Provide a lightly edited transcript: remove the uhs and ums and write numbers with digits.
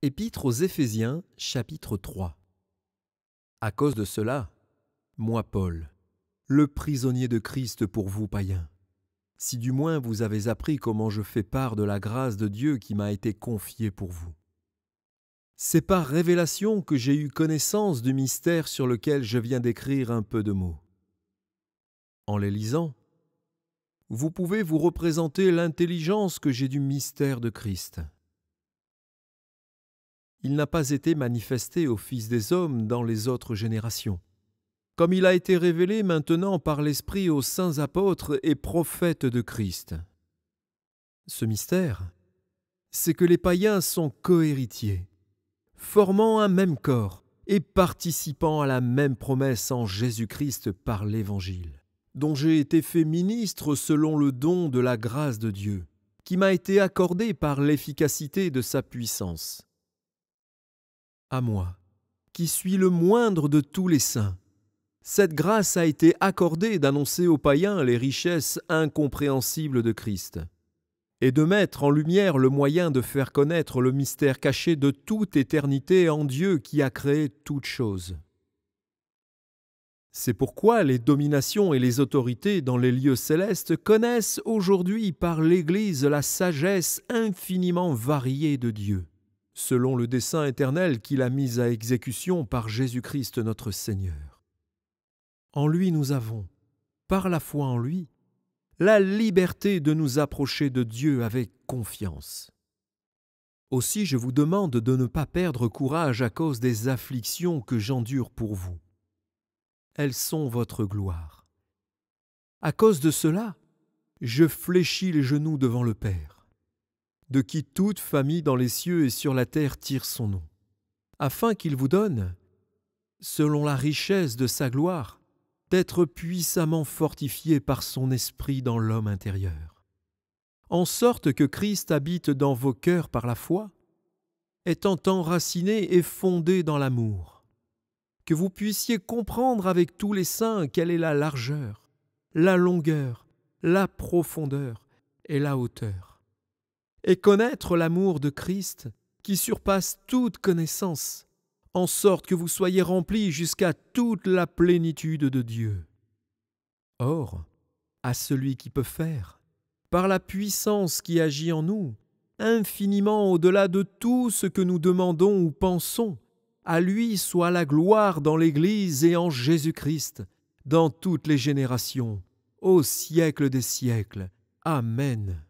Épître aux Éphésiens, chapitre 3. À cause de cela, moi Paul, le prisonnier de Christ pour vous païens, si du moins vous avez appris comment je fais part de la grâce de Dieu qui m'a été confiée pour vous. C'est par révélation que j'ai eu connaissance du mystère sur lequel je viens d'écrire un peu de mots. En les lisant, vous pouvez vous représenter l'intelligence que j'ai du mystère de Christ. Il n'a pas été manifesté aux fils des hommes dans les autres générations, comme il a été révélé maintenant par l'Esprit aux saints apôtres et prophètes de Christ. Ce mystère, c'est que les païens sont cohéritiers, formant un même corps et participant à la même promesse en Jésus-Christ par l'Évangile, dont j'ai été fait ministre selon le don de la grâce de Dieu, qui m'a été accordé par l'efficacité de sa puissance. À moi, qui suis le moindre de tous les saints, cette grâce a été accordée d'annoncer aux païens les richesses incompréhensibles de Christ et de mettre en lumière le moyen de faire connaître le mystère caché de toute éternité en Dieu qui a créé toutes choses. C'est pourquoi les dominations et les autorités dans les lieux célestes connaissent aujourd'hui par l'Église la sagesse infiniment variée de Dieu, selon le dessein éternel qu'il a mis à exécution par Jésus-Christ notre Seigneur. En lui nous avons, par la foi en lui, la liberté de nous approcher de Dieu avec confiance. Aussi je vous demande de ne pas perdre courage à cause des afflictions que j'endure pour vous. Elles sont votre gloire. À cause de cela, je fléchis les genoux devant le Père, de qui toute famille dans les cieux et sur la terre tire son nom, afin qu'il vous donne, selon la richesse de sa gloire, d'être puissamment fortifié par son esprit dans l'homme intérieur, en sorte que Christ habite dans vos cœurs par la foi, étant enraciné et fondé dans l'amour, que vous puissiez comprendre avec tous les saints quelle est la largeur, la longueur, la profondeur et la hauteur, et connaître l'amour de Christ qui surpasse toute connaissance, en sorte que vous soyez remplis jusqu'à toute la plénitude de Dieu. Or, à celui qui peut faire, par la puissance qui agit en nous, infiniment au-delà de tout ce que nous demandons ou pensons, à lui soit la gloire dans l'Église et en Jésus-Christ, dans toutes les générations, au siècle des siècles. Amen.